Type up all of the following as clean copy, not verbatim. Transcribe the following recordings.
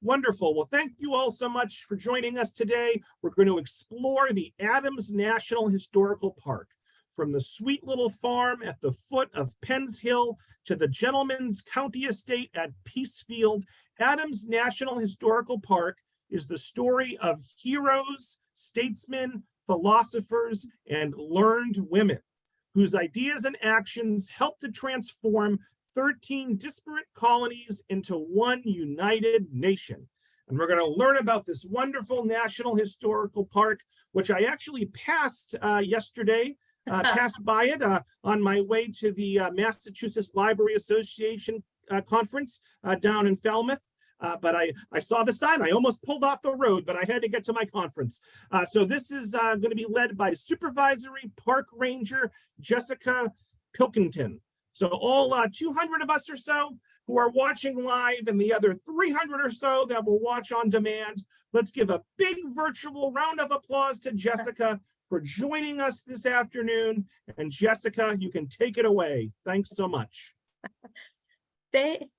Wonderful. Well, thank you all so much for joining us today. We're going to explore the Adams National Historical Park, from the sweet little farm at the foot of Penn's Hill to the gentleman's county estate at Peacefield. Adams National Historical Park is the story of heroes, statesmen, philosophers, and learned women whose ideas and actions helped to transform 13 disparate colonies into one united nation. And we're going to learn about this wonderful National Historical Park, which I actually passed yesterday, passed by it on my way to the Massachusetts Library Association conference down in Falmouth. But I saw the sign. I almost pulled off the road, but I had to get to my conference. So this is going to be led by Supervisory Park Ranger Jessica Pilkington. So all 200 of us or so who are watching live, and the other 300 or so that will watch on demand, let's give a big virtual round of applause to Jessica for joining us this afternoon. And Jessica, you can take it away. Thanks so much.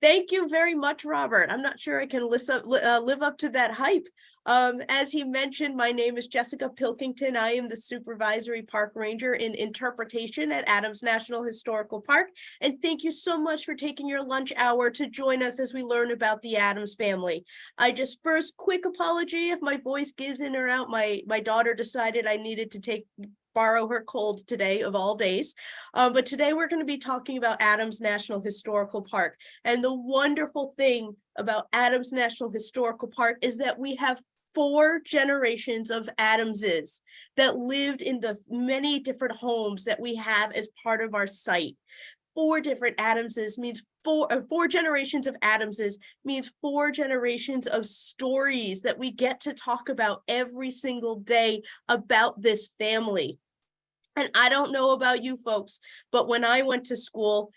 Thank you very much, Robert. I'm not sure I can live up to that hype. As he mentioned, my name is Jessica Pilkington. I am the Supervisory Park Ranger in interpretation at Adams National Historical Park. And thank you so much for taking your lunch hour to join us as we learn about the Adams family. First, quick apology if my voice gives in or out. My daughter decided I needed to borrow her cold today of all days. But today we're going to be talking about Adams National Historical Park. And the wonderful thing about Adams National Historical Park is that we have 4 generations of Adamses that lived in the many different homes that we have as part of our site. 4 different Adamses means 4 generations of Adamses means 4 generations of stories that we get to talk about every single day about this family. And I don't know about you folks, but when I went to school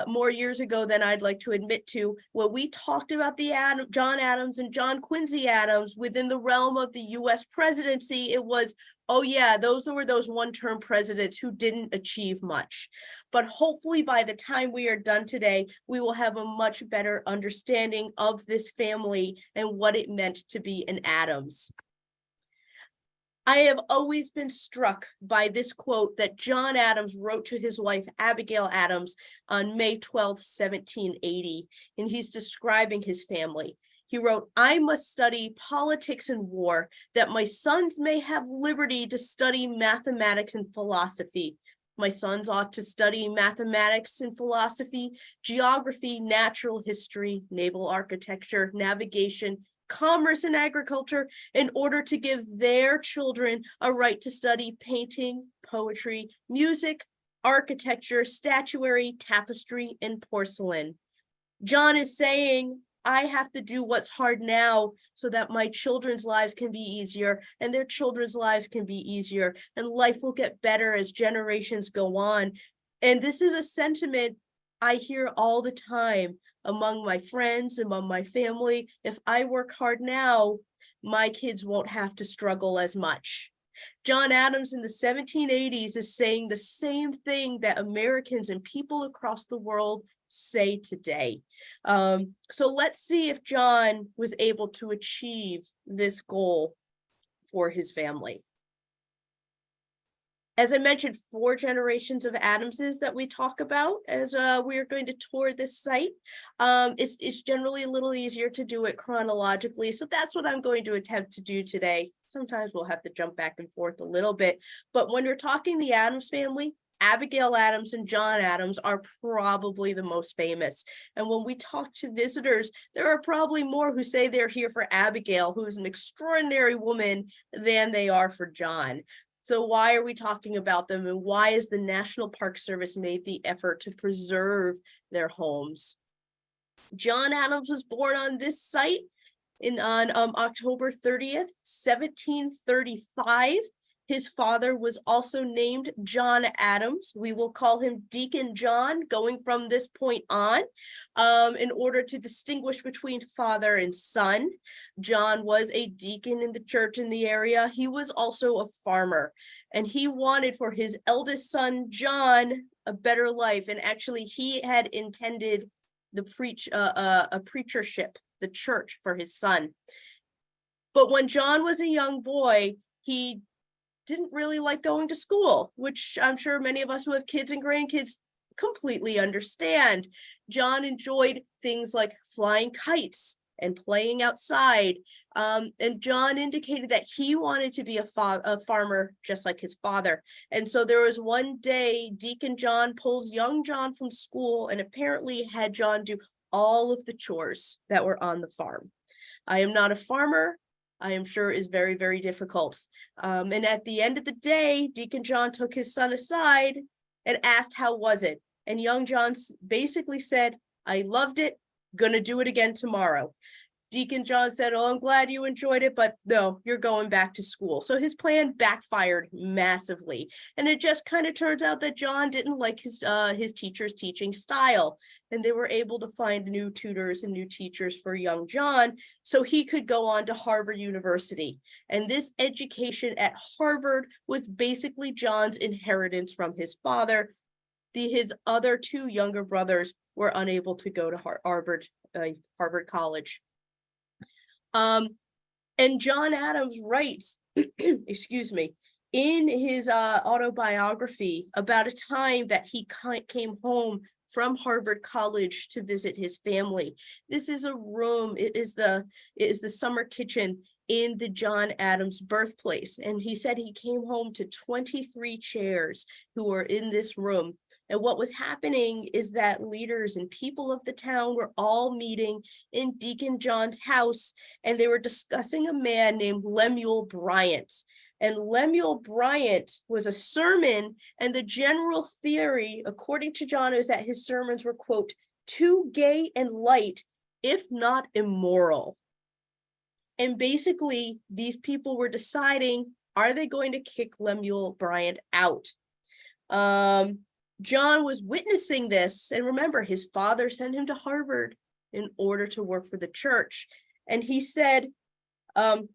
more years ago than I'd like to admit to, when we talked about the John Adams and John Quincy Adams within the realm of the U.S. presidency, it was, oh yeah, those were those one-term presidents who didn't achieve much. But hopefully by the time we are done today, we will have a much better understanding of this family and what it meant to be an Adams. I have always been struck by this quote that John Adams wrote to his wife, Abigail Adams, on May 12, 1780, and he's describing his family. He wrote, "I must study politics and war, that my sons may have liberty to study mathematics and philosophy. My sons ought to study mathematics and philosophy, geography, natural history, naval architecture, navigation, commerce and agriculture, in order to give their children a right to study painting, poetry, music, architecture, statuary, tapestry, and porcelain." John is saying, I have to do what's hard now so that my children's lives can be easier and their children's lives can be easier, and life will get better as generations go on. And this is a sentiment I hear all the time among my friends, among my family. If I work hard now, my kids won't have to struggle as much. John Adams in the 1780s is saying the same thing that Americans and people across the world say today. So let's see if John was able to achieve this goal for his family. As I mentioned, 4 generations of Adamses that we talk about as we are going to tour this site. It's generally a little easier to do it chronologically, so that's what I'm going to attempt to do today. Sometimes we'll have to jump back and forth a little bit, but when you're talking the Adams family, Abigail Adams and John Adams are probably the most famous. And when we talk to visitors, there are probably more who say they're here for Abigail, who is an extraordinary woman, than they are for John. So why are we talking about them, and why has the National Park Service made the effort to preserve their homes? John Adams was born on this site on October 30th, 1735. His father was also named John Adams. We will call him Deacon John going from this point on, in order to distinguish between father and son. John was a deacon in the church in the area. He was also a farmer, and he wanted for his eldest son, John, a better life. And actually, he had intended a preachership the church for his son. But when John was a young boy, he didn't really like going to school, which I'm sure many of us who have kids and grandkids completely understand. John enjoyed things like flying kites and playing outside. And John indicated that he wanted to be a farmer just like his father. And so there was one day Deacon John pulls young John from school and apparently had John do all of the chores that were on the farm. I am not a farmer. I am sure is very, very difficult. And at the end of the day, Deacon John took his son aside and asked, how was it? And young John basically said, I loved it, gonna do it again tomorrow. Deacon John said, oh, I'm glad you enjoyed it, but no, you're going back to school. So his plan backfired massively. And it just kind of turns out that John didn't like his teacher's teaching style. And they were able to find new tutors and new teachers for young John so he could go on to Harvard University. And this education at Harvard was basically John's inheritance from his father. His other two younger brothers were unable to go to Harvard College. And John Adams writes, excuse me, in his autobiography about a time that he came home from Harvard College to visit his family. This is a room, it is the summer kitchen in the John Adams birthplace. And he said he came home to 23 chairs who were in this room. And what was happening is that leaders and people of the town were all meeting in Deacon John's house, and they were discussing a man named Lemuel Bryant. And Lemuel Bryant was a sermon, and the general theory, according to John, is that his sermons were, quote, too gay and light, if not immoral. And basically, these people were deciding, are they going to kick Lemuel Bryant out? John was witnessing this, and remember, his father sent him to Harvard in order to work for the church. And he said,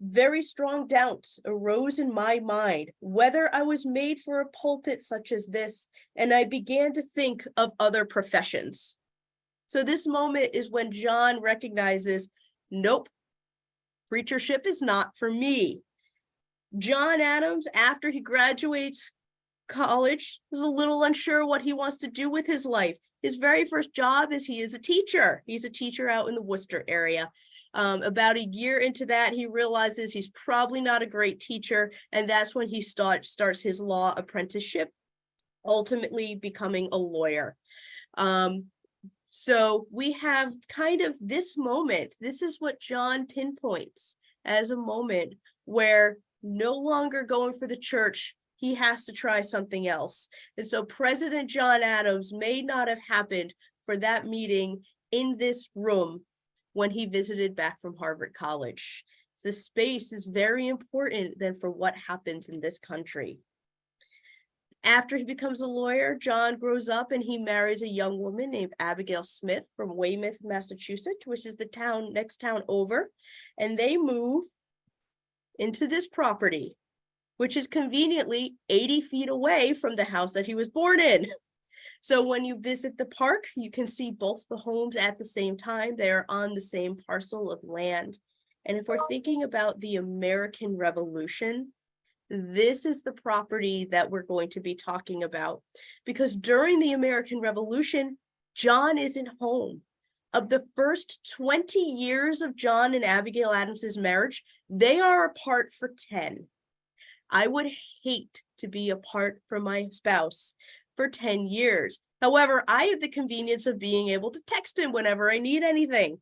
very strong doubts arose in my mind whether I was made for a pulpit such as this, and I began to think of other professions. So this moment is when John recognizes, nope, preachership is not for me. John Adams, after he graduates college, is a little unsure what he wants to do with his life. His very first job is he is a teacher. He's a teacher out in the Worcester area. About a year into that, he realizes he's probably not a great teacher, and that's when he starts his law apprenticeship, ultimately becoming a lawyer. So we have kind of this moment. This is what John pinpoints as a moment where no longer going for the church, he has to try something else. And so President John Adams may not have happened for that meeting in this room when he visited back from Harvard College. The space is very important then for what happens in this country. After he becomes a lawyer, John grows up and he marries a young woman named Abigail Smith from Weymouth, Massachusetts, which is the next town over. And they move into this property, which is conveniently 80 feet away from the house that he was born in. So when you visit the park, you can see both the homes at the same time. They are on the same parcel of land. And if we're thinking about the American Revolution, this is the property that we're going to be talking about. Because during the American Revolution, John isn't home. Of the first 20 years of John and Abigail Adams's marriage, they are apart for 10. I would hate to be apart from my spouse for 10 years. However, I have the convenience of being able to text him whenever I need anything.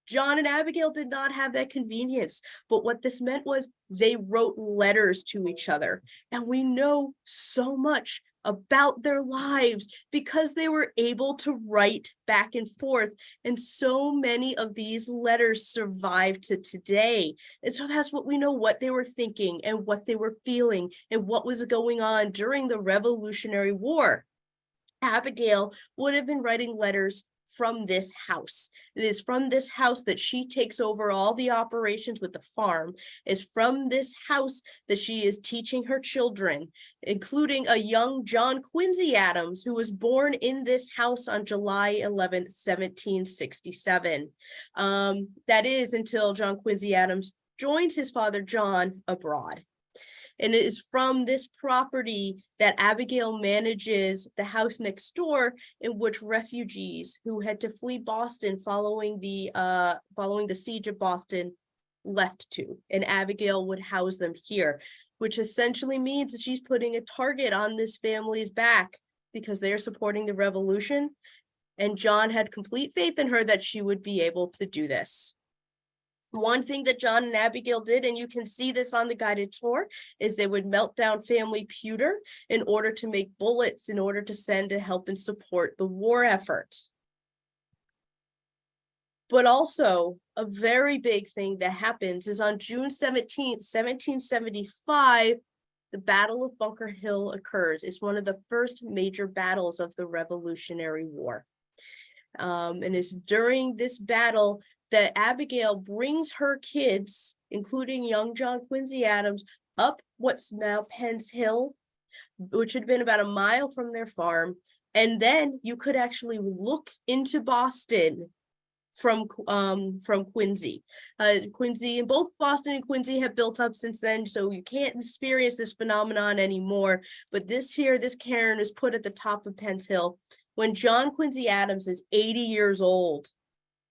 John and Abigail did not have that convenience, but what this meant was they wrote letters to each other. And we know so much about their lives because they were able to write back and forth. And so many of these letters survive to today. And so that's what we know, what they were thinking and what they were feeling and what was going on during the Revolutionary War. Abigail would have been writing letters from this house. It is from this house that she takes over all the operations with the farm. It's from this house that she is teaching her children, including a young John Quincy Adams, who was born in this house on July 11th, 1767. That is until John Quincy Adams joins his father John abroad. And it is from this property that Abigail manages the house next door, in which refugees who had to flee Boston following the siege of Boston left to. And Abigail would house them here, which essentially means that she's putting a target on this family's back because they're supporting the revolution. And John had complete faith in her that she would be able to do this. One thing that John and Abigail did, and you can see this on the guided tour, is they would melt down family pewter in order to make bullets in order to send to help and support the war effort. But also, a very big thing that happens is on June 17th, 1775, the Battle of Bunker Hill occurs. It's one of the first major battles of the Revolutionary War. And it's during this battle that Abigail brings her kids, including young John Quincy Adams, up what's now Penn's Hill, which had been about a mile from their farm. And then you could actually look into Boston from Quincy. Quincy, and both Boston and Quincy have built up since then, so you can't experience this phenomenon anymore. But this cairn is put at the top of Penn's Hill when John Quincy Adams is 80 years old.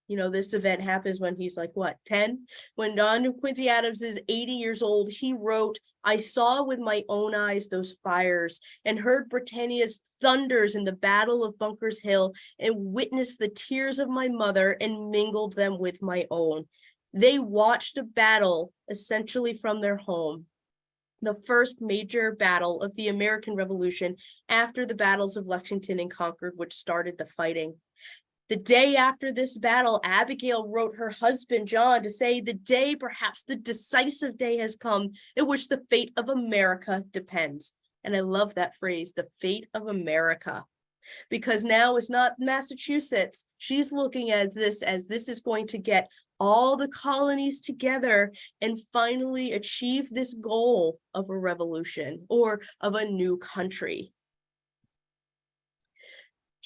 You know, this event happens when he's like, what, 10? When John Quincy Adams is 80 years old, he wrote, "I saw with my own eyes those fires and heard Britannia's thunders in the battle of Bunker's Hill and witnessed the tears of my mother and mingled them with my own." They watched a battle essentially from their home, the first major battle of the American Revolution after the battles of Lexington and Concord, which started the fighting. The day after this battle, Abigail wrote her husband, John, to say the day, perhaps the decisive day, has come in which the fate of America depends. And I love that phrase, the fate of America, because now it's not Massachusetts. She's looking at this as this is going to get all the colonies together and finally achieve this goal of a revolution or of a new country.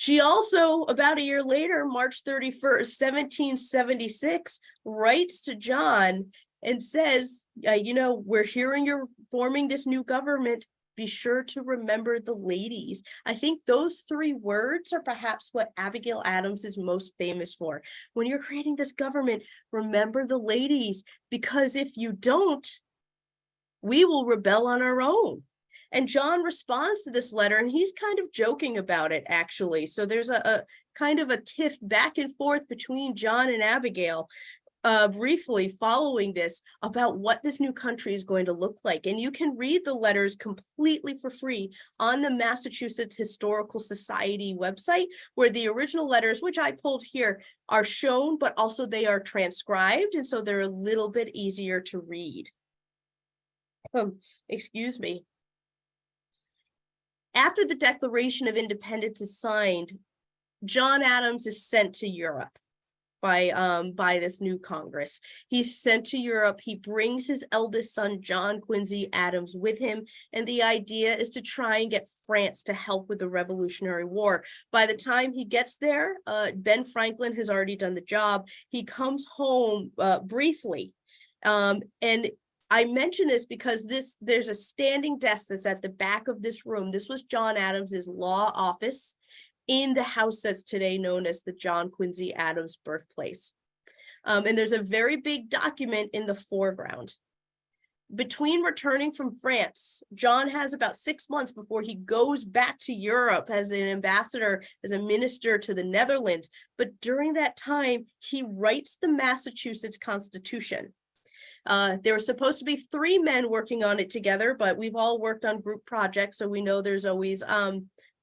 She also, about a year later, March 31st, 1776, writes to John and says, we're hearing you're forming this new government. Be sure to remember the ladies. I think those 3 words are perhaps what Abigail Adams is most famous for. When you're creating this government, remember the ladies, because if you don't, we will rebel on our own. And John responds to this letter, and he's kind of joking about it, actually. So there's a kind of a tiff back and forth between John and Abigail, briefly following this, about what this new country is going to look like. And you can read the letters completely for free on the Massachusetts Historical Society website, where the original letters, which I pulled here, are shown, but also they are transcribed, and so they're a little bit easier to read. Excuse me. After the Declaration of Independence is signed, John Adams is sent to Europe by this new Congress. He's sent to Europe. He brings his eldest son, John Quincy Adams, with him. And the idea is to try and get France to help with the Revolutionary War. By the time he gets there, Ben Franklin has already done the job. He comes home briefly. And I mention this because there's a standing desk that's at the back of this room. This was John Adams's law office in the house that's today known as the John Quincy Adams birthplace. And there's a very big document in the foreground. Between returning from France, John has about 6 months before he goes back to Europe as an ambassador, as a minister to the Netherlands. But during that time, he writes the Massachusetts Constitution. There were supposed to be 3 men working on it together, but we've all worked on group projects, so we know there's always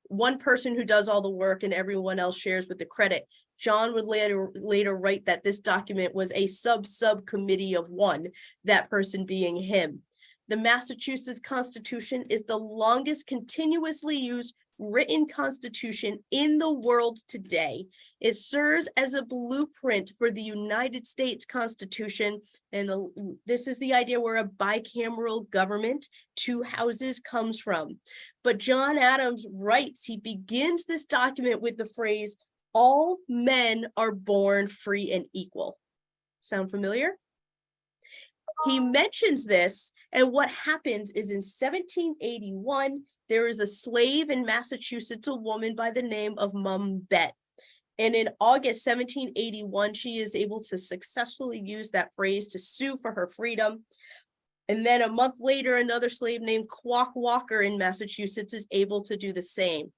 one person who does all the work and everyone else shares with the credit. John would later write that this document was a subcommittee of 1, that person being him. The Massachusetts Constitution is the longest continuously used written constitution in the world today. It serves as a blueprint for the United States Constitution. And this is the idea where a bicameral government, 2 houses, comes from. But John Adams writes, he begins this document with the phrase, "All men are born free and equal." Sound familiar? He mentions this, and what happens is in 1781, there is a slave in Massachusetts, a woman by the name of Mum Bet. And in August 1781, she is able to successfully use that phrase to sue for her freedom. And then a month later, another slave named Quack Walker in Massachusetts is able to do the same.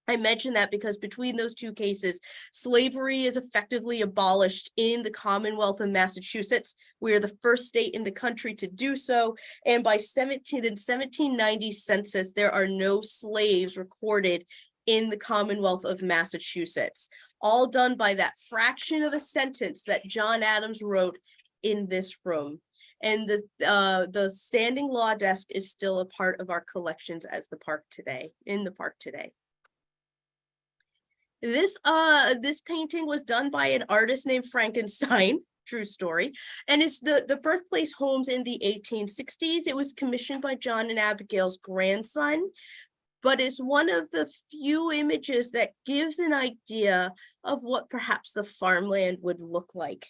I mention that because between those 2 cases, slavery is effectively abolished in the Commonwealth of Massachusetts. We are the first state in the country to do so. And by the 1790 census, there are no slaves recorded in the Commonwealth of Massachusetts, all done by that fraction of a sentence that John Adams wrote in this room. And the standing law desk is still a part of our collections as the park today, in the park today. This painting was done by an artist named Frankenstein, true story, and it's the birthplace homes in the 1860s. It was commissioned by John and Abigail's grandson, but it's one of the few images that gives an idea of what perhaps the farmland would look like.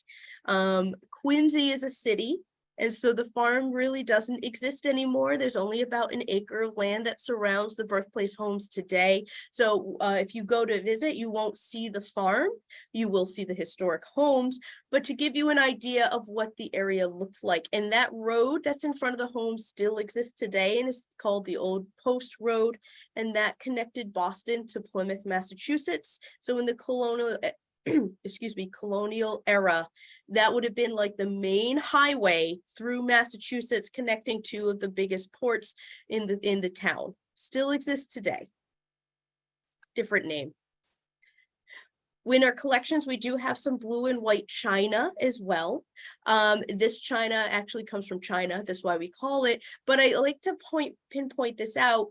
Quincy is a city, and so the farm really doesn't exist anymore. There's only about an acre of land that surrounds the birthplace homes today. So if you go to visit, you won't see the farm. You will see the historic homes, but to give you an idea of what the area looks like. And that road that's in front of the home still exists today, and it's called the Old Post Road, and that connected Boston to Plymouth, Massachusetts. So in the colonial era, that would have been like the main highway through Massachusetts, connecting 2 of the biggest ports in the town. Still exists today. Different name. In our collections, we do have some blue and white china as well. This china actually comes from China. That's why we call it. But I like to pinpoint this out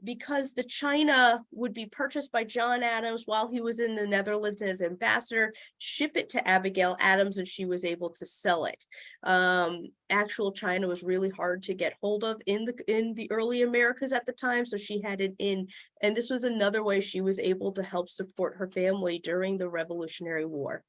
because the china would be purchased by John Adams while he was in the Netherlands as ambassador, ship it to Abigail Adams, and she was able to sell it. Actual china was really hard to get hold of in the early Americas at the time, so she had it in, and this was another way she was able to help support her family during the Revolutionary War.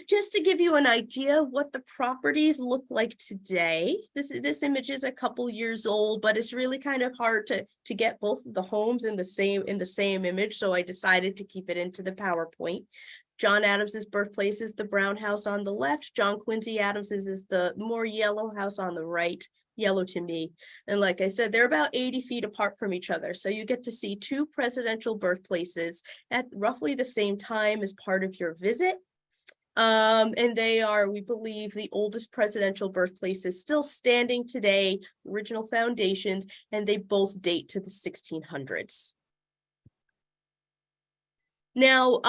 Just to give you an idea of what the properties look like today, this image is a couple years old, but it's really kind of hard to get both of the homes in the same image, so I decided to keep it into the PowerPoint. John Adams's birthplace is the brown house on the left. John Quincy Adams's is the more yellow house on the right. Yellow to me. And like I said, they're about 80 feet apart from each other. So you get to see 2 presidential birthplaces at roughly the same time as part of your visit. And they are, we believe, the oldest presidential birthplaces still standing today, original foundations, and they both date to the 1600s. Now,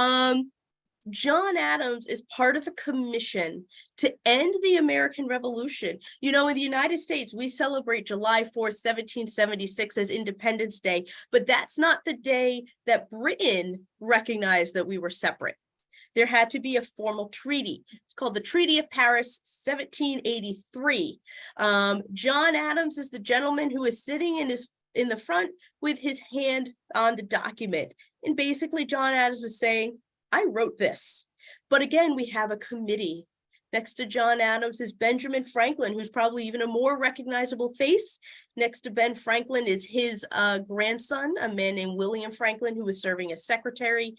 John Adams is part of a commission to end the American Revolution. You know, in the United States, we celebrate July 4th, 1776 as Independence Day, but that's not the day that Britain recognized that we were separate. There had to be a formal treaty. It's called the Treaty of Paris, 1783. John Adams is the gentleman who is sitting in the front with his hand on the document. And basically, John Adams was saying, I wrote this. But again, we have a committee. Next to John Adams is Benjamin Franklin, who's probably even a more recognizable face. Next to Ben Franklin is his grandson, a man named William Franklin, who was serving as secretary.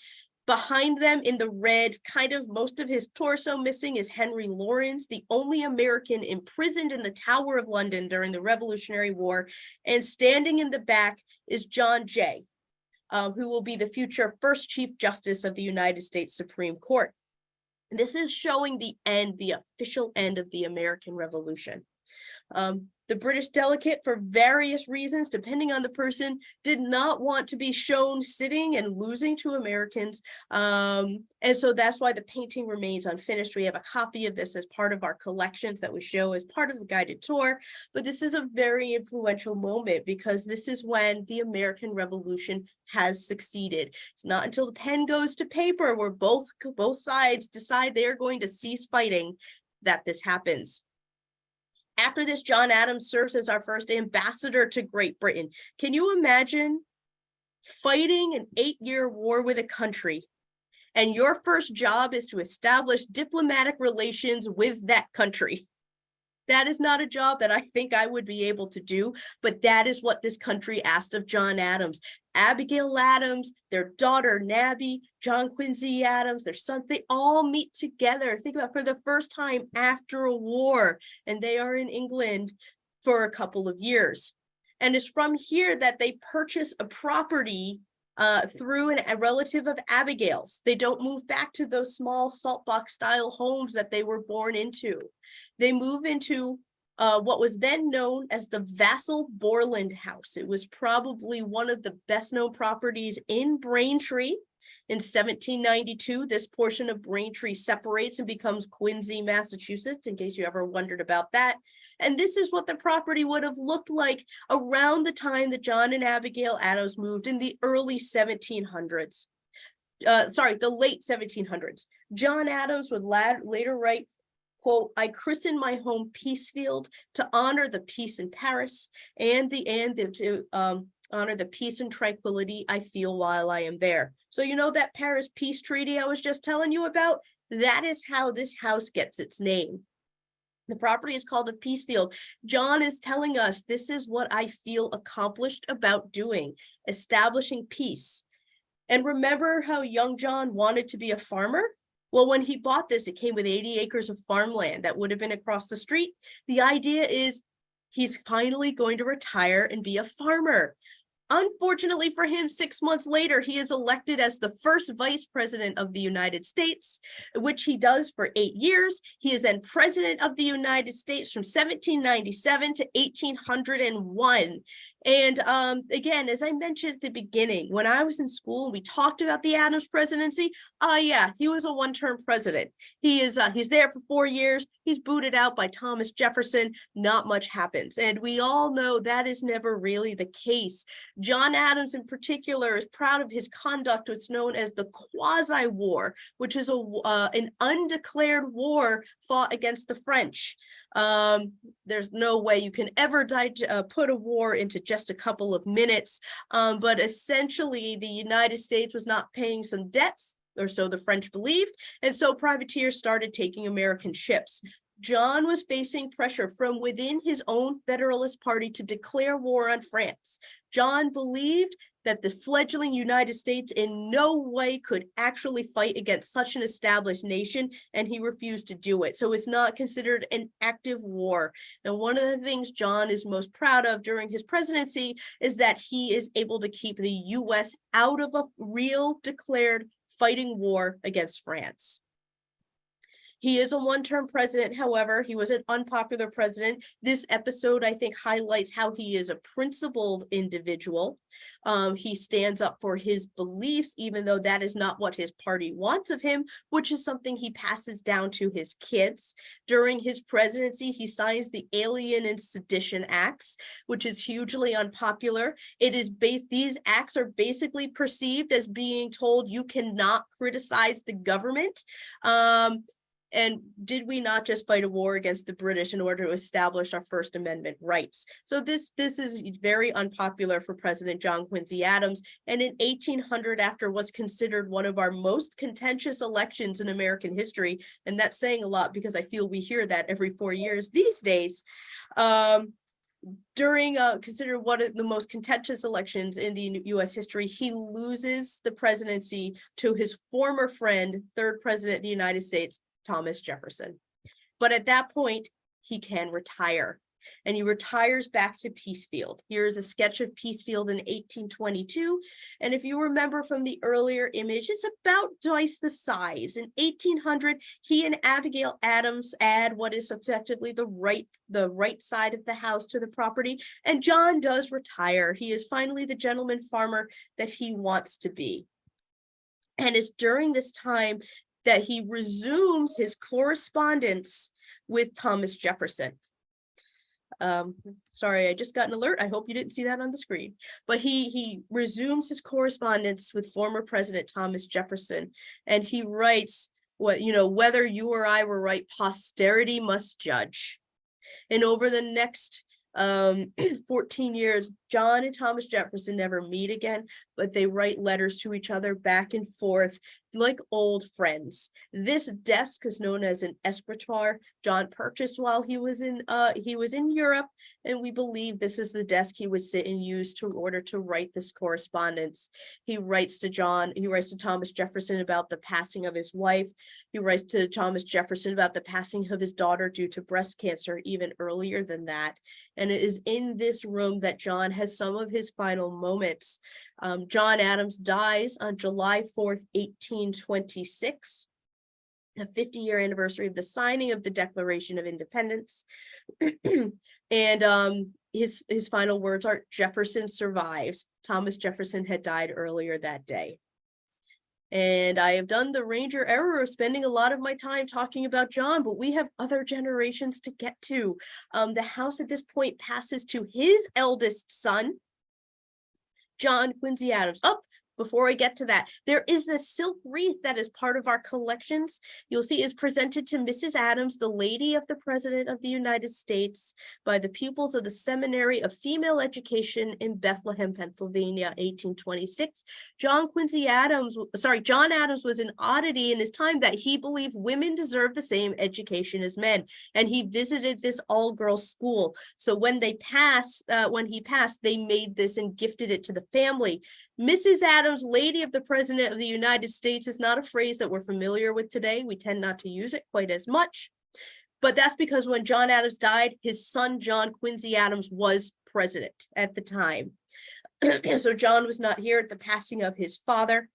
Behind them in the red, kind of most of his torso missing, is Henry Lawrence, the only American imprisoned in the Tower of London during the Revolutionary War. And standing in the back is John Jay, who will be the future first Chief Justice of the United States Supreme Court. This is showing the end, the official end of the American Revolution. The The British delegate, for various reasons, depending on the person, did not want to be shown sitting and losing to Americans. And so that's why the painting remains unfinished. We have a copy of this as part of our collections that we show as part of the guided tour. But this is a very influential moment because this is when the American Revolution has succeeded. It's not until the pen goes to paper where both sides decide they are going to cease fighting that this happens. After this, John Adams serves as our first ambassador to Great Britain. Can you imagine fighting an 8-year war with a country, and your first job is to establish diplomatic relations with that country? That is not a job that I think I would be able to do, but that is what this country asked of John Adams. Abigail Adams, their daughter Nabby, John Quincy Adams, their son, they all meet together. Think about, for the first time after a war, and they are in England for a couple of years. And it's from here that they purchase a property through a relative of Abigail's. They don't move back to those small saltbox style homes that they were born into. They move into what was then known as the Vassal Borland House. It was probably one of the best known properties in Braintree. In 1792, this portion of Braintree separates and becomes Quincy, Massachusetts, in case you ever wondered about that. And this is what the property would have looked like around the time that John and Abigail Adams moved in the early 1700s. The late 1700s. John Adams would later write, quote, "I christen my home Peacefield to honor the peace in Paris and to honor the peace and tranquility I feel while I am there." So you know that Paris Peace Treaty I was just telling you about? That is how this house gets its name. The property is called a Peacefield. John is telling us this is what I feel accomplished about doing, establishing peace. And remember how young John wanted to be a farmer? Well, when he bought this, it came with 80 acres of farmland that would have been across the street. The idea is he's finally going to retire and be a farmer. Unfortunately for him, 6 months later, he is elected as the first vice president of the United States, which he does for 8 years. He is then president of the United States from 1797 to 1801. And again, as I mentioned at the beginning, when I was in school, we talked about the Adams presidency. Yeah, he was a one-term president. He's there for 4 years. He's booted out by Thomas Jefferson. Not much happens. And we all know that is never really the case. John Adams in particular is proud of his conduct, what's known as the quasi-war, which is an undeclared war fought against the French. There's no way you can ever put a war into just a couple of minutes, but essentially the United States was not paying some debts, or so the French believed, and so privateers started taking American ships. John was facing pressure from within his own Federalist Party to declare war on France. John believed that the fledgling United States in no way could actually fight against such an established nation, and he refused to do it. So it's not considered an active war. And one of the things John is most proud of during his presidency is that he is able to keep the U.S. out of a real declared fighting war against France. He is a one-term president, however, he was an unpopular president. This episode, I think, highlights how he is a principled individual. He stands up for his beliefs, even though that is not what his party wants of him, which is something he passes down to his kids. During his presidency, he signs the Alien and Sedition Acts, which is hugely unpopular. These acts are basically perceived as being told you cannot criticize the government. And did we not just fight a war against the British in order to establish our First Amendment rights? So this is very unpopular for President John Quincy Adams. And in 1800, after what's considered one of our most contentious elections in American history, and that's saying a lot because I feel we hear that every 4 years these days, during considered one of the most contentious elections in the U.S. history, he loses the presidency to his former friend, third president of the United States, Thomas Jefferson. But at that point, he can retire. and he retires back to Peacefield. Here is a sketch of Peacefield in 1822. And if you remember from the earlier image, it's about twice the size. In 1800, he and Abigail Adams add what is effectively the right side of the house to the property. And John does retire. He is finally the gentleman farmer that he wants to be. And it's during this time that he resumes his correspondence with Thomas Jefferson. Sorry, I just got an alert. I hope you didn't see that on the screen. But he resumes his correspondence with former President Thomas Jefferson, and he writes, whether you or I were right, posterity must judge. And over the next 14 years, John and Thomas Jefferson never meet again, but they write letters to each other back and forth like old friends. This desk is known as an escritoire. John purchased while he was in Europe, and we believe this is the desk he would sit and use in order to write this correspondence. He writes to Thomas Jefferson about the passing of his wife. He writes to Thomas Jefferson about the passing of his daughter due to breast cancer even earlier than that. And it is in this room that John has some of his final moments. John Adams dies on July 4th, 1826, the 50-year anniversary of the signing of the Declaration of Independence. And his final words are, "Jefferson survives." Thomas Jefferson had died earlier that day. And I have done the Ranger error of spending a lot of my time talking about John, but we have other generations to get to. The house at this point passes to his eldest son, John Quincy Adams. Before I get to that, there is this silk wreath that is part of our collections. You'll see is presented to Mrs. Adams, the lady of the President of the United States, by the pupils of the Seminary of Female Education in Bethlehem, Pennsylvania, 1826. John Adams was an oddity in his time that he believed women deserve the same education as men, and he visited this all-girls school. So when he passed, they made this and gifted it to the family. Mrs. Adams, Lady of the President of the United States, is not a phrase that we're familiar with today. We tend not to use it quite as much. But that's because when John Adams died, his son, John Quincy Adams, was president at the time. So John was not here at the passing of his father.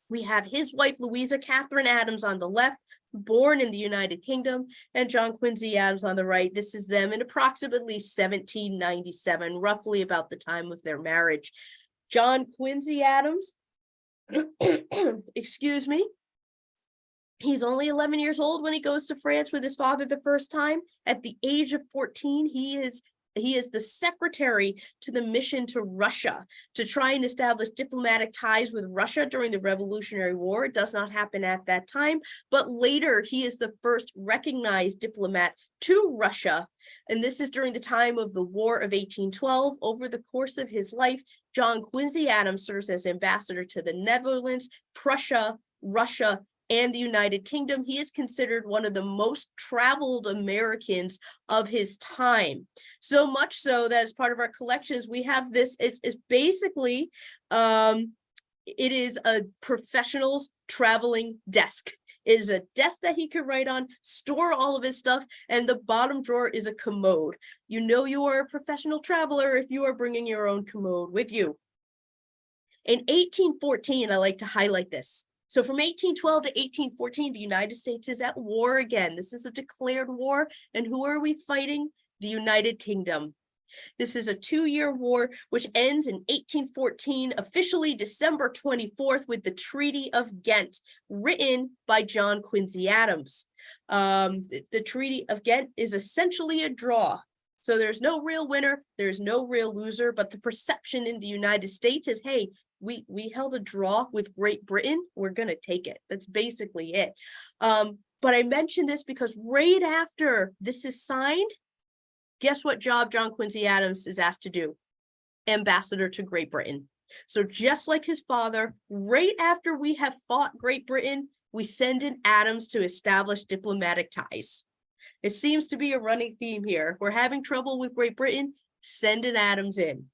We have his wife, Louisa Catherine Adams, on the left, born in the United Kingdom, and John Quincy Adams on the right. This is them in approximately 1797, roughly about the time of their marriage. John Quincy Adams, excuse me, he's only 11 years old when he goes to France with his father the first time. At the age of 14, he is the secretary to the mission to Russia to try and establish diplomatic ties with Russia during the Revolutionary War. It does not happen at that time, but later he is the first recognized diplomat to Russia. And this is during the time of the War of 1812. Over the course of his life, John Quincy Adams serves as ambassador to the Netherlands, Prussia, Russia, and the United Kingdom. He is considered one of the most traveled Americans of his time. So much so that as part of our collections, we have this, it's basically, it is a professional's traveling desk. It is a desk that he could write on, store all of his stuff, and the bottom drawer is a commode. You know you are a professional traveler if you are bringing your own commode with you. In 1814, I like to highlight this. So from 1812 to 1814, the United States is at war again. This is a declared war. And who are we fighting? The United Kingdom. This is a 2-year war, which ends in 1814, officially December 24th, with the Treaty of Ghent, written by John Quincy Adams. The Treaty of Ghent is essentially a draw. So there's no real winner, there's no real loser, but the perception in the United States is, hey, we held a draw with Great Britain, we're going to take it. That's basically it. But I mentioned this because right after this is signed, guess what job John Quincy Adams is asked to do? Ambassador to Great Britain. So just like his father, right after we have fought Great Britain, we send in Adams to establish diplomatic ties. It seems to be a running theme here. We're having trouble with Great Britain, send in Adams in.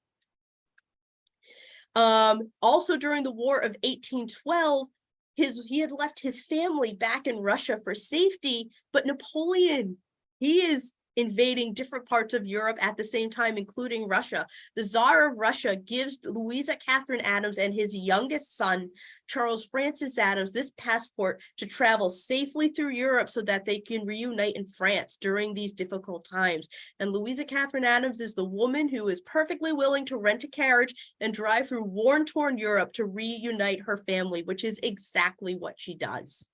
Also during the War of 1812, he had left his family back in Russia for safety, but Napoleon, he is invading different parts of Europe at the same time, including Russia. The Tsar of Russia gives Louisa Catherine Adams and his youngest son, Charles Francis Adams, this passport to travel safely through Europe so that they can reunite in France during these difficult times. And Louisa Catherine Adams is the woman who is perfectly willing to rent a carriage and drive through war-torn Europe to reunite her family, which is exactly what she does.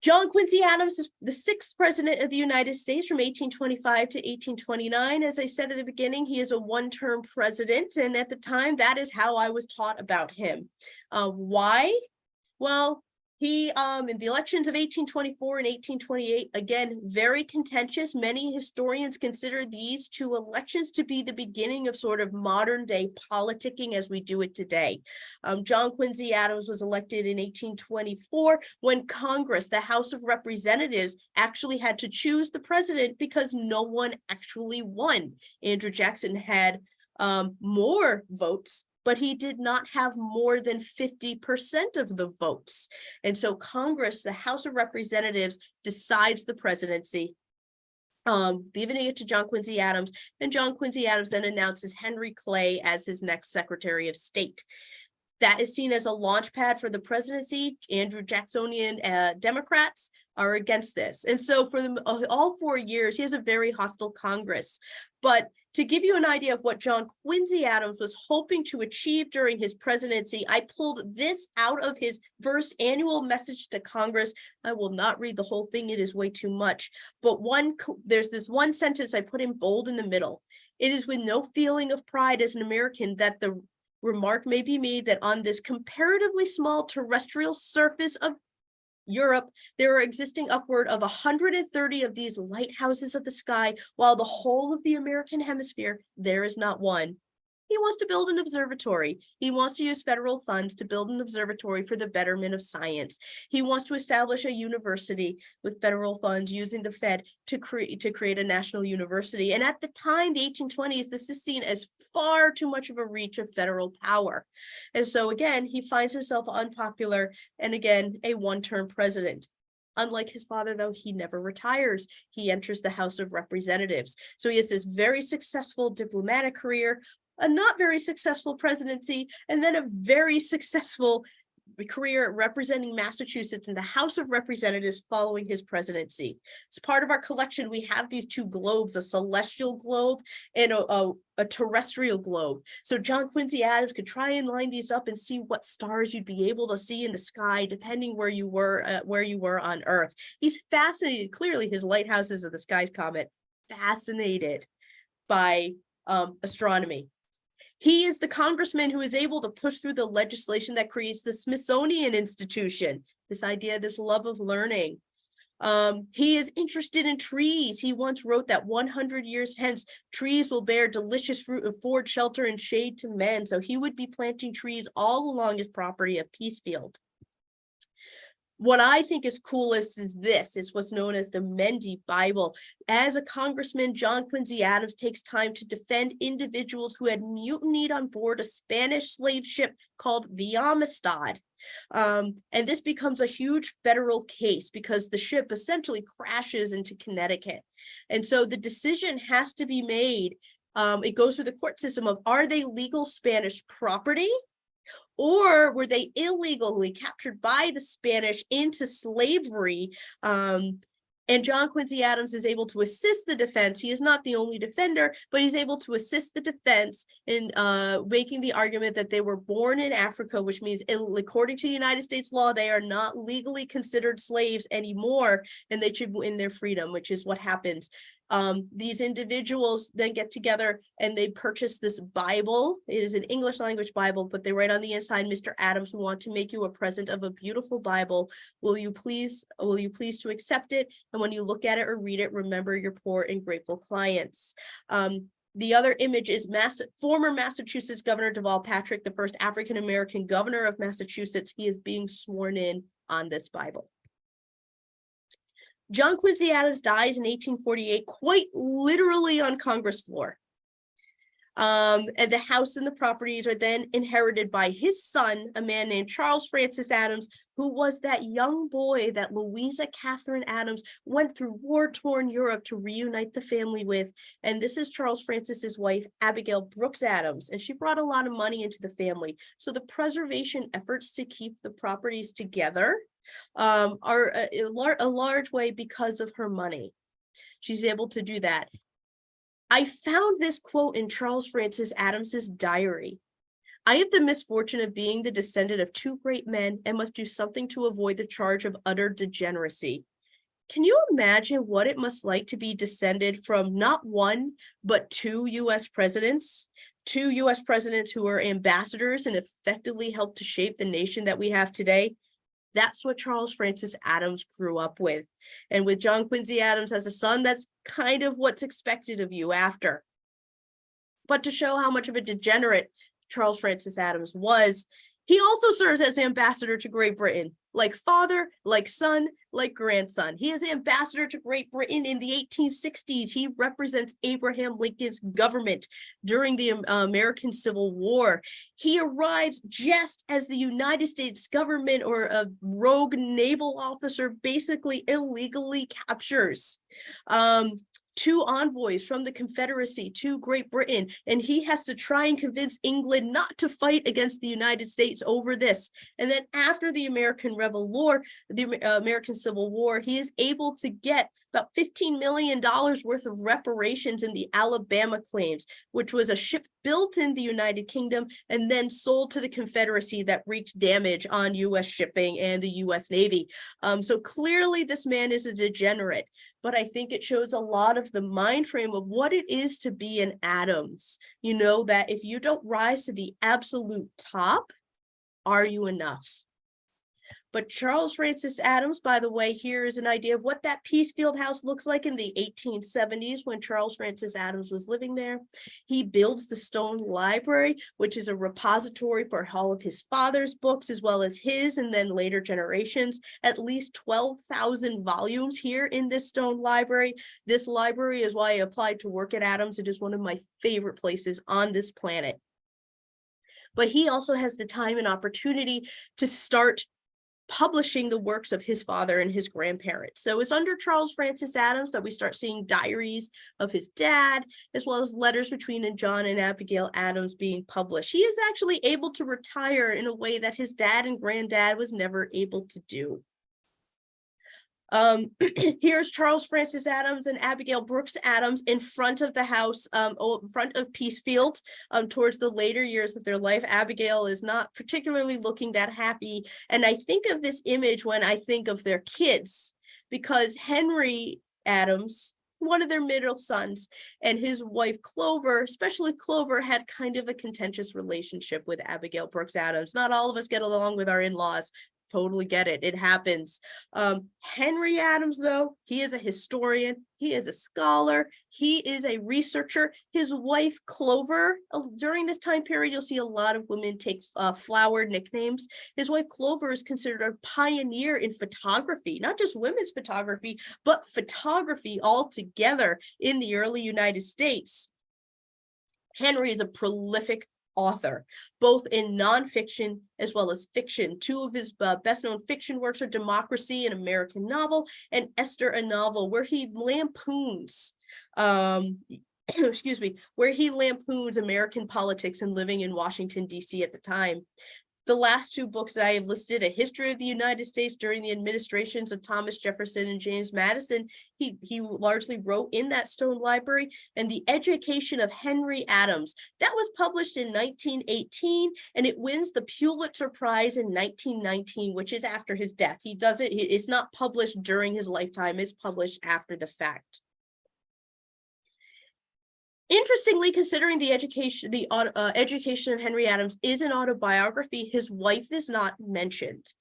John Quincy Adams is the 6th president of the United States from 1825 to 1829. As I said at the beginning, he is a one-term president, and at the time, that is how I was taught about him. Why? Well, he, in the elections of 1824 and 1828, again, very contentious. Many historians consider these 2 elections to be the beginning of sort of modern day politicking as we do it today. John Quincy Adams was elected in 1824 when Congress, the House of Representatives, actually had to choose the president because no one actually won. Andrew Jackson had more votes, but he did not have more than 50% of the votes. And so Congress, the House of Representatives, decides the presidency, leaving it to John Quincy Adams, and John Quincy Adams then announces Henry Clay as his next Secretary of State. That is seen as a launch pad for the presidency. Andrew Jacksonian Democrats are against this. And so for all 4 years, he has a very hostile Congress. But to give you an idea of what John Quincy Adams was hoping to achieve during his presidency, I pulled this out of his first annual message to Congress. I will not read the whole thing, it is way too much. But there's this one sentence I put in bold in the middle. It is with no feeling of pride as an American that the remark may be made that on this comparatively small terrestrial surface of Europe, there are existing upward of 130 of these lighthouses of the sky, while the whole of the American hemisphere, there is not one. He wants to build an observatory. He wants to use federal funds to build an observatory for the betterment of science. He wants to establish a university with federal funds using the Fed to create a national university. And at the time, the 1820s, this is seen as far too much of a reach of federal power. And so again, he finds himself unpopular and again, a one-term president. Unlike his father, though, he never retires. He enters the House of Representatives. So he has this very successful diplomatic career, a not very successful presidency, and then a very successful career representing Massachusetts in the House of Representatives following his presidency. As part of our collection, we have these 2 globes, a celestial globe and a terrestrial globe. So John Quincy Adams could try and line these up and see what stars you'd be able to see in the sky, depending where you were on Earth. He's fascinated, clearly his lighthouses of the skies comment, fascinated by astronomy. He is the congressman who is able to push through the legislation that creates the Smithsonian Institution, this idea, this love of learning. He is interested in trees. He once wrote that 100 years hence, trees will bear delicious fruit, afford shelter and shade to men. So he would be planting trees all along his property of Peacefield. What I think is coolest is what's known as the Mendy Bible. As a congressman, John Quincy Adams takes time to defend individuals who had mutinied on board a Spanish slave ship called the Amistad. And this becomes a huge federal case because the ship essentially crashes into Connecticut. And so the decision has to be made. It goes through the court system of, are they legal Spanish property? Or were they illegally captured by the Spanish into slavery? And John Quincy Adams is able to assist the defense. He is not the only defender, but he's able to assist the defense in making the argument that they were born in Africa, which means according to the United States law, they are not legally considered slaves anymore, and they should win their freedom, which is what happens. These individuals then get together and they purchase this Bible. It is an English language Bible, but they write on the inside, Mr. Adams, we want to make you a present of a beautiful Bible. Will you please to accept it? And when you look at it or read it, remember your poor and grateful clients. The other image is former Massachusetts Governor Deval Patrick, the first African-American governor of Massachusetts. He is being sworn in on this Bible. John Quincy Adams dies in 1848, quite literally on Congress floor. And the house and the properties are then inherited by his son, a man named Charles Francis Adams, who was that young boy that Louisa Catherine Adams went through war-torn Europe to reunite the family with. And this is Charles Francis's wife, Abigail Brooks Adams, and she brought a lot of money into the family. So the preservation efforts to keep the properties together are a large way because of her money. She's able to do that. I found this quote in Charles Francis Adams's diary. I have the misfortune of being the descendant of two great men and must do something to avoid the charge of utter degeneracy. Can you imagine what it must like to be descended from not one, but two U.S. presidents? Two U.S. presidents who are ambassadors and effectively helped to shape the nation that we have today? That's what Charles Francis Adams grew up with. And with John Quincy Adams as a son, that's kind of what's expected of you after. But to show how much of a degenerate Charles Francis Adams was, he also serves as ambassador to Great Britain, like father, like son, like grandson. He is ambassador to Great Britain in the 1860s. He represents Abraham Lincoln's government during the American Civil War. He arrives just as the United States government or a rogue naval officer basically illegally captures two envoys from the Confederacy to Great Britain, and he has to try and convince England not to fight against the United States over this. And then after the American Civil War, he is able to get about $15 million worth of reparations in the Alabama claims, which was a ship built in the United Kingdom and then sold to the Confederacy that wreaked damage on U.S. shipping and the U.S. Navy. So clearly this man is a degenerate, but I think it shows a lot of the mind frame of what it is to be an Adams. You know, that if you don't rise to the absolute top, are you enough? But Charles Francis Adams, by the way, here is an idea of what that Peacefield house looks like in the 1870s when Charles Francis Adams was living there. He builds the stone library, which is a repository for all of his father's books, as well as his and then later generations. At least 12,000 volumes here in this stone library. This library is why I applied to work at Adams. It is one of my favorite places on this planet. But he also has the time and opportunity to start publishing the works of his father and his grandparents. So it's under Charles Francis Adams that we start seeing diaries of his dad, as well as letters between John and Abigail Adams being published. He is actually able to retire in a way that his dad and granddad was never able to do. Here's Charles Francis Adams and Abigail Brooks Adams in front of the house, in front of Peacefield, towards the later years of their life. Abigail is not particularly looking that happy. And I think of this image when I think of their kids, because Henry Adams, one of their middle sons, and his wife Clover, especially Clover, had kind of a contentious relationship with Abigail Brooks Adams. Not all of us get along with our in-laws. Totally get it. It happens. Henry Adams, though, he is a historian. He is a scholar. He is a researcher. His wife, Clover, during this time period, you'll see a lot of women take flower nicknames. His wife, Clover, is considered a pioneer in photography, not just women's photography, but photography altogether in the early United States. Henry is a prolific author, both in nonfiction as well as fiction. Two of his best-known fiction works are Democracy, an American novel, and Esther, a novel, where he lampoons where he lampoons American politics and living in Washington, D.C. at the time. The last two books that I have listed, A History of the United States during the administrations of Thomas Jefferson and James Madison, he largely wrote in that stone library, and The Education of Henry Adams. That was published in 1918, and it wins the Pulitzer Prize in 1919, which is after his death. It's not published during his lifetime, it's published after the fact. Interestingly, considering the education of Henry Adams is an autobiography, his wife is not mentioned.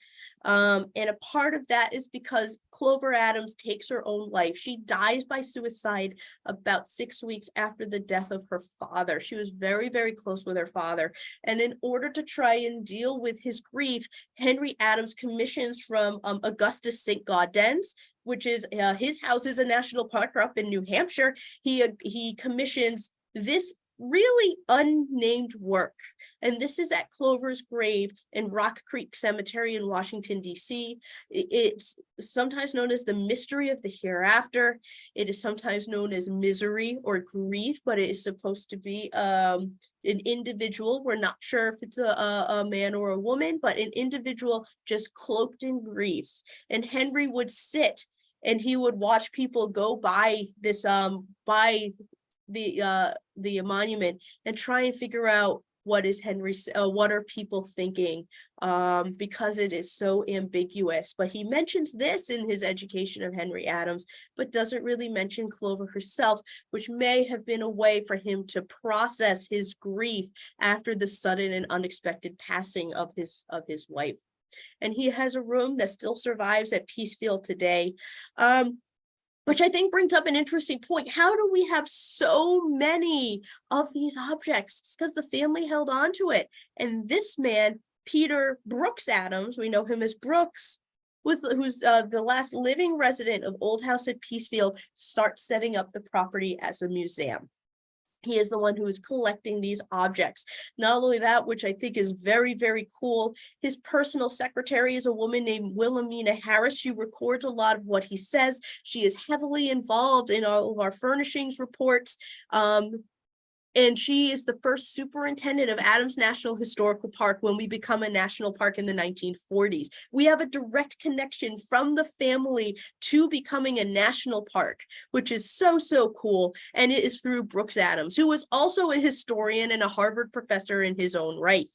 And a part of that is because Clover Adams takes her own life. She dies by suicide about 6 weeks after the death of her father. She was very, very close with her father. And in order to try and deal with his grief, Henry Adams commissions from Augustus St. Gaudens, which is his house is a national park up in New Hampshire. He commissions this really unnamed work. And this is at Clover's grave in Rock Creek Cemetery in Washington, D.C. It's sometimes known as the mystery of the hereafter. It is sometimes known as misery or grief, but it is supposed to be an individual. We're not sure if it's a man or a woman, but an individual just cloaked in grief. And Henry would sit and he would watch people go by this by the monument and try and figure out what is what are people thinking, because it is so ambiguous. But he mentions this in his education of Henry Adams, but doesn't really mention Clover herself, which may have been a way for him to process his grief after the sudden and unexpected passing of his wife. And he has a room that still survives at Peacefield today. Which I think brings up an interesting point. How do we have so many of these objects? It's because the family held on to it. And this man, Peter Brooks Adams, we know him as Brooks, who's the last living resident of Old House at Peacefield, starts setting up the property as a museum. He is the one who is collecting these objects. Not only that, which I think is very, very cool, his personal secretary is a woman named Wilhelmina Harris. She records a lot of what he says. She is heavily involved in all of our furnishings reports. And she is the first superintendent of Adams National Historical Park when we become a national park in the 1940s. We have a direct connection from the family to becoming a national park, which is so, so cool. And it is through Brooks Adams, who was also a historian and a Harvard professor in his own right.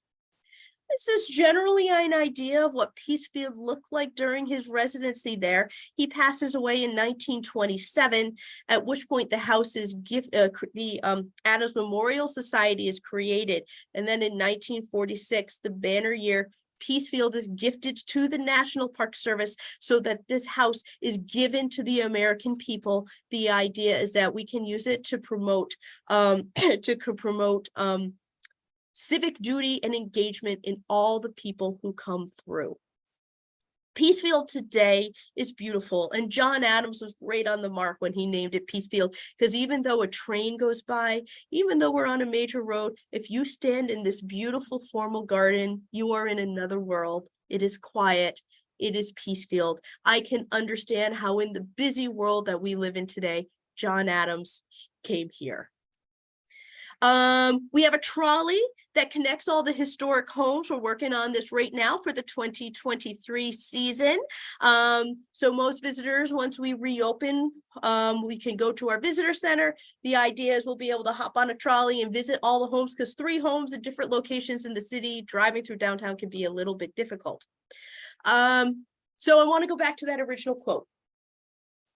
This is generally an idea of what Peacefield looked like during his residency there. He passes away in 1927, at which point the house is Adams Memorial Society is created. And then in 1946, the banner year, Peacefield is gifted to the National Park Service so that this house is given to the American people. The idea is that we can use it to promote civic duty and engagement in all the people who come through. Peacefield today is beautiful, and John Adams was right on the mark when he named it Peacefield, because even though a train goes by, even though we're on a major road, if you stand in this beautiful formal garden, you are in another world. It is quiet. It is Peacefield. I can understand how in the busy world that we live in today, John Adams came here. We have a trolley that connects all the historic homes. We're working on this right now for the 2023 season. So most visitors, once we reopen, we can go to our visitor center. The idea is we'll be able to hop on a trolley and visit all the homes, because 3 homes at different locations in the city, driving through downtown can be a little bit difficult. So I want to go back to that original quote.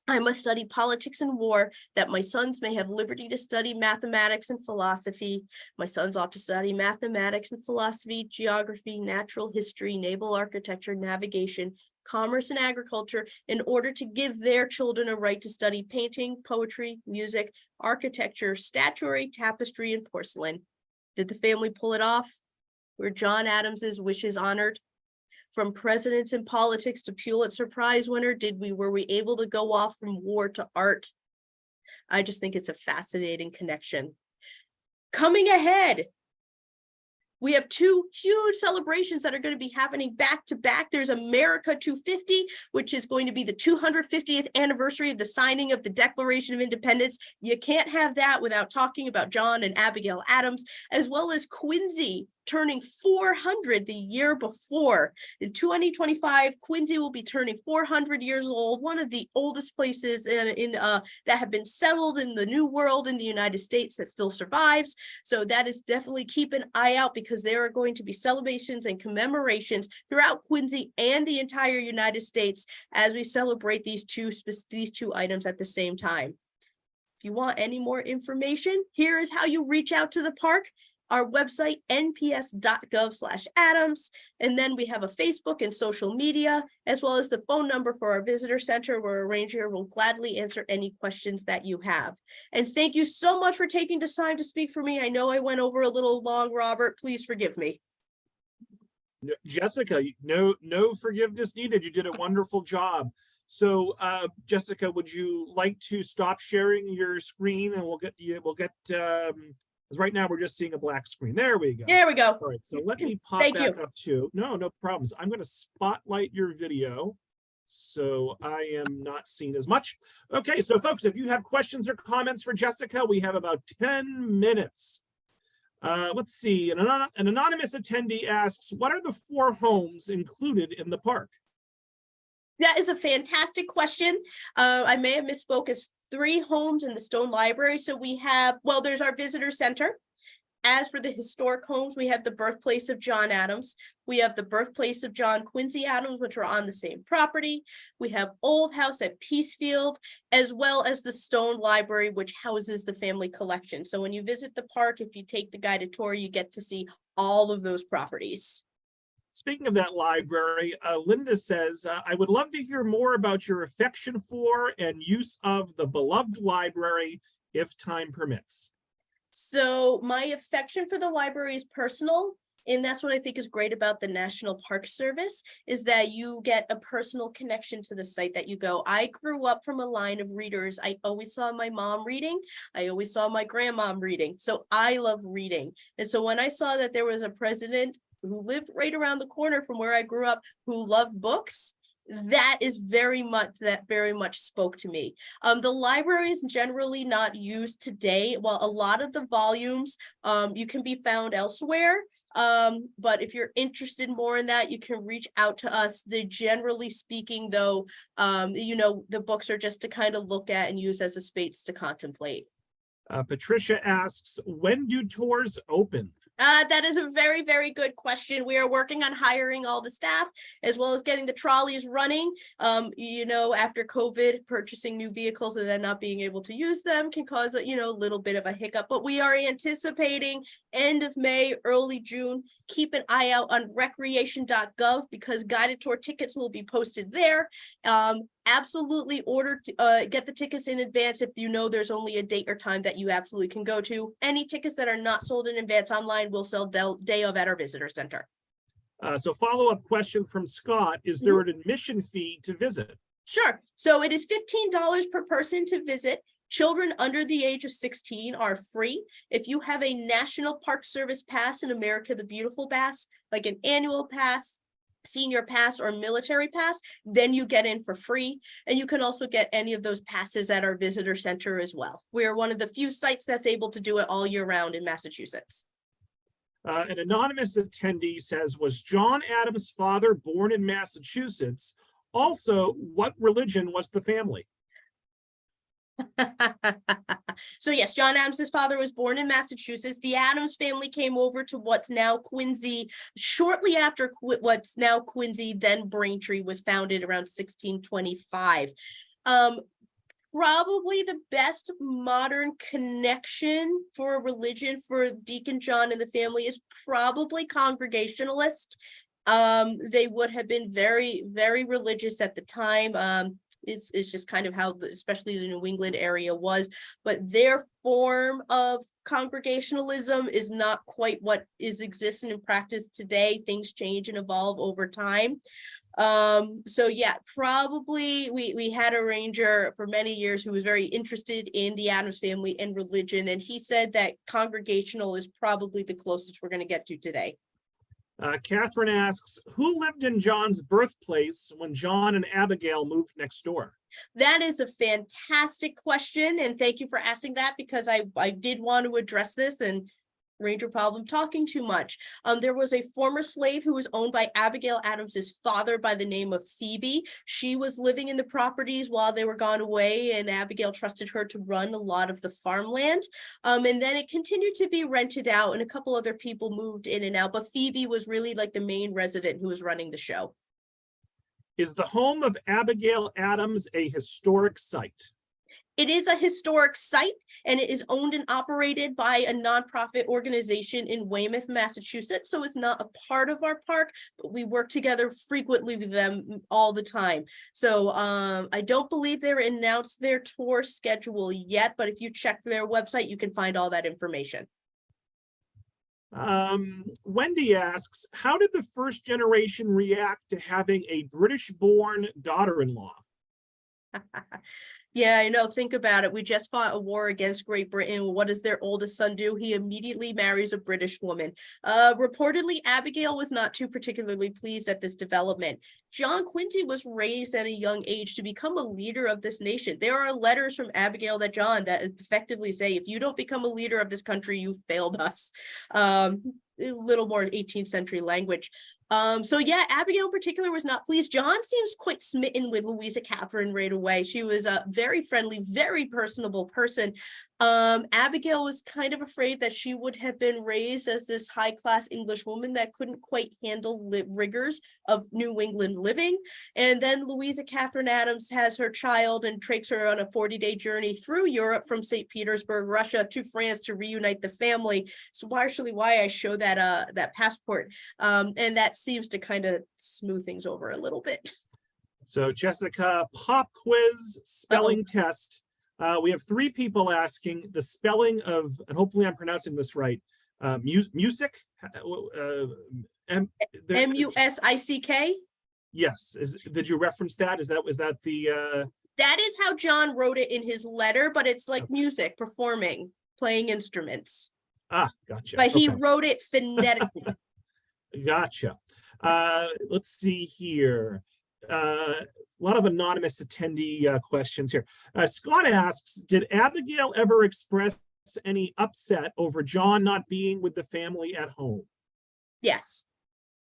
I must study politics and war, that my sons may have liberty to study mathematics and philosophy. My sons ought to study mathematics and philosophy, geography, natural history, naval architecture, navigation, commerce, and agriculture, in order to give their children a right to study painting, poetry, music, architecture, statuary, tapestry, and porcelain. Did the family pull it off? Were John Adams's wishes honored? From presidents in politics to Pulitzer Prize winner, were we able to go off from war to art? I just think it's a fascinating connection. Coming ahead, we have 2 huge celebrations that are going to be happening back to back. There's America 250, which is going to be the 250th anniversary of the signing of the Declaration of Independence. You can't have that without talking about John and Abigail Adams, as well as Quincy turning 400 the year before. In 2025, Quincy will be turning 400 years old, one of the oldest places that have been settled in the New World in the United States that still survives. So that is definitely, keep an eye out, because there are going to be celebrations and commemorations throughout Quincy and the entire United States as we celebrate these two items at the same time. If you want any more information, here is how you reach out to the park. Our website, nps.gov/Adams. And then we have a Facebook and social media, as well as the phone number for our visitor center, where a ranger will gladly answer any questions that you have. And thank you so much for taking the time to speak for me. I know I went over a little long, Robert. Please forgive me. Jessica, no forgiveness needed. You did a wonderful job. So, Jessica, would you like to stop sharing your screen, and we'll get Because right now we're just seeing a black screen. There we go. There we go. All right, so let me pop Thank back you. up to, no problems. I'm going to spotlight your video so I am not seen as much. Okay, so folks, if you have questions or comments for Jessica, we have about 10 minutes. Let's see, an anonymous attendee asks, what are the 4 homes included in the park? That is a fantastic question. I may have misspoke as 3 homes in the Stone Library. So we have, well, there's our visitor center. As for the historic homes, we have the birthplace of John Adams. We have the birthplace of John Quincy Adams, which are on the same property. We have Old House at Peacefield, as well as the Stone Library, which houses the family collection. So when you visit the park, if you take the guided tour, you get to see all of those properties. Speaking of that library, Linda says, I would love to hear more about your affection for and use of the beloved library if time permits. So my affection for the library is personal, and that's what I think is great about the National Park Service, is that you get a personal connection to the site that you go. I grew up from a line of readers. I always saw my mom reading. I always saw my grandmom reading. So I love reading. And so when I saw that there was a president who lived right around the corner from where I grew up, who loved books, that very much spoke to me. The library is generally not used today. While a lot of the volumes you can be found elsewhere, but if you're interested more in that, you can reach out to us. Generally speaking, though, the books are just to kind of look at and use as a space to contemplate. Patricia asks, when do tours open? That is a very, very good question. We are working on hiring all the staff as well as getting the trolleys running. After COVID, purchasing new vehicles and then not being able to use them can cause a little bit of a hiccup, but we are anticipating end of May, early June. Keep an eye out on recreation.gov because guided tour tickets will be posted there. Absolutely get the tickets in advance if you know there's only a date or time that you absolutely can go to. Any tickets that are not sold in advance online will sell day of at our visitor center. So follow-up question from Scott, is there an admission fee to visit? Sure. So it is $15 per person to visit. Children under the age of 16 are free. If you have a National Park Service pass in America the Beautiful pass, like an annual pass, senior pass, or military pass, then you get in for free. And you can also get any of those passes at our visitor center as well. We are one of the few sites that's able to do it all year round in Massachusetts. An anonymous attendee says, was John Adams' father born in Massachusetts? Also, what religion was the family? So yes, John Adams' father was born in Massachusetts. The Adams family came over to what's now Quincy shortly after what's now Quincy, then Braintree was founded around 1625. Probably the best modern connection for a religion for Deacon John and the family is probably Congregationalist. They would have been very, very religious at the time. It's just kind of how, especially the New England area was, but their form of Congregationalism is not quite what existing in practice today. Things change and evolve over time. So yeah, probably we had a ranger for many years who was very interested in the Adams family and religion, and he said that Congregational is probably the closest we're going to get to today. Catherine asks, who lived in John's birthplace when John and Abigail moved next door? That is a fantastic question, and thank you for asking that because I did want to address this, and Ranger problem talking too much. There was a former slave who was owned by Abigail Adams's father by the name of Phoebe. She was living in the properties while they were gone away, and Abigail trusted her to run a lot of the farmland. And then it continued to be rented out, and a couple other people moved in and out, but Phoebe was really like the main resident who was running the show. Is the home of Abigail Adams a historic site? It is a historic site, and it is owned and operated by a nonprofit organization in Weymouth, Massachusetts. So it's not a part of our park, but we work together frequently with them all the time. So I don't believe they've announced their tour schedule yet, but if you check their website, you can find all that information. Wendy asks, how did the first generation react to having a British-born daughter-in-law? Yeah, I know. Think about it. We just fought a war against Great Britain. What does their oldest son do? He immediately marries a British woman. Reportedly, Abigail was not too particularly pleased at this development. John Quincy was raised at a young age to become a leader of this nation. There are letters from Abigail to John that effectively say, if you don't become a leader of this country, you failed us. A little more 18th century language. So yeah, Abigail in particular was not pleased. John seems quite smitten with Louisa Catherine right away. She was a very friendly, very personable person. Abigail was kind of afraid that she would have been raised as this high-class English woman that couldn't quite handle the rigors of New England living. And then Louisa Catherine Adams has her child and takes her on a 40-day journey through Europe from St. Petersburg, Russia to France to reunite the family. So partially why I show that passport. And that seems to kind of smooth things over a little bit. So Jessica, pop quiz, spelling test. We have 3 people asking the spelling of, and hopefully I'm pronouncing this right, music. M-U-S-I-C-K? Yes. Did you reference that? Is that the? That is how John wrote it in his letter, but it's like music, performing, playing instruments. Ah, gotcha. But he wrote it phonetically. Gotcha. Let's see here. A lot of anonymous attendee questions here. Scott asks, did Abigail ever express any upset over John not being with the family at home? Yes.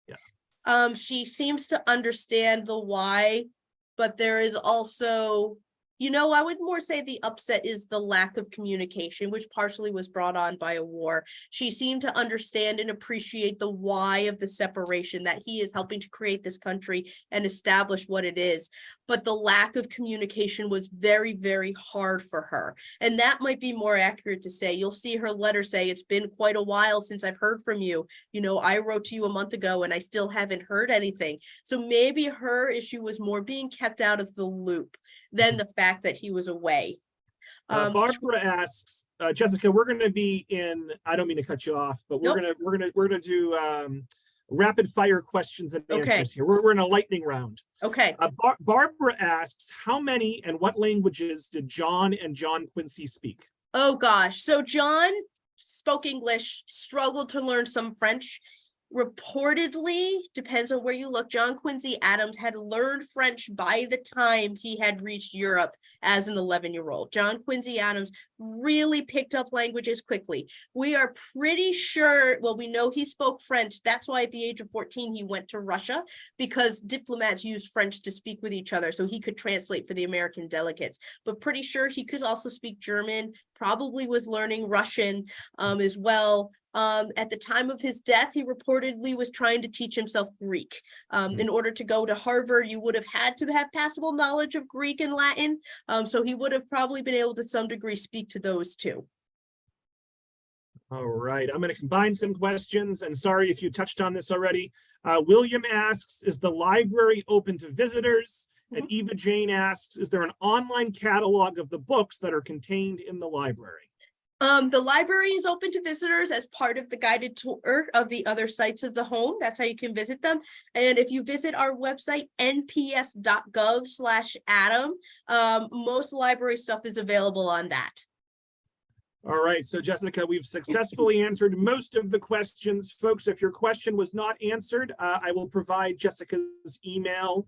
Yeah. She seems to understand the why, but there is also, I would more say the upset is the lack of communication, which partially was brought on by a war. She seemed to understand and appreciate the why of the separation, that he is helping to create this country and establish what it is. But the lack of communication was very, very hard for her. And that might be more accurate to say. You'll see her letter say, it's been quite a while since I've heard from you. I wrote to you a month ago and I still haven't heard anything. So maybe her issue was more being kept out of the loop than the fact that he was away. Barbara asks, Jessica, we're going to be in, I don't mean to cut you off, but we're going to do rapid fire questions and answers here. We're in a lightning round. Okay. Barbara asks, how many and what languages did John and John Quincy speak? Oh gosh. So John spoke English, struggled to learn some French. Reportedly, depends on where you look, John Quincy Adams had learned French by the time he had reached Europe as an 11-year-old. John Quincy Adams really picked up languages quickly. We are pretty sure, well, we know he spoke French. That's why at the age of 14, he went to Russia, because diplomats used French to speak with each other, so he could translate for the American delegates. But pretty sure he could also speak German, probably was learning Russian as well. At the time of his death, he reportedly was trying to teach himself Greek. In order to go to Harvard, you would have had to have passable knowledge of Greek and Latin. So he would have probably been able to some degree speak to those too. All right, I'm going to combine some questions, and sorry if you touched on this already. William asks, is the library open to visitors? And Eva Jane asks, is there an online catalog of the books that are contained in the library? The library is open to visitors as part of the guided tour of the other sites of the home. That's how you can visit them. And if you visit our website, nps.gov/Adam, most library stuff is available on that. All right, so Jessica, we've successfully answered most of the questions. Folks, if your question was not answered, I will provide Jessica's email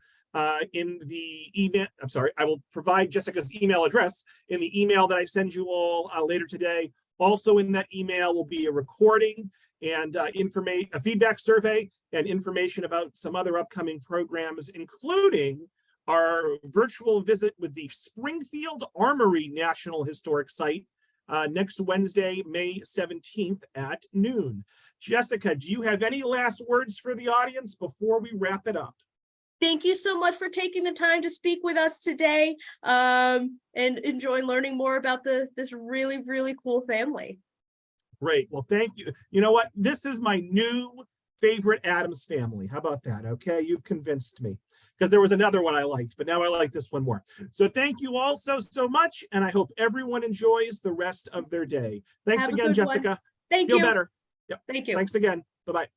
in the email. I'm sorry, I will provide Jessica's email address in the email that I send you all later today. Also in that email will be a recording and a feedback survey and information about some other upcoming programs, including our virtual visit with the Springfield Armory National Historic Site next Wednesday, May 17th at noon. Jessica, do you have any last words for the audience before we wrap it up? Thank you so much for taking the time to speak with us today, and enjoy learning more about this really, really cool family. Great. Well, thank you. You know what? This is my new favorite Adams family. How about that? Okay, you've convinced me, because there was another one I liked, but now I like this one more. So thank you all so much, and I hope everyone enjoys the rest of their day. Thanks again, Jessica. Thank you. Feel better. Yep. Thank you. Thanks again. Bye-bye.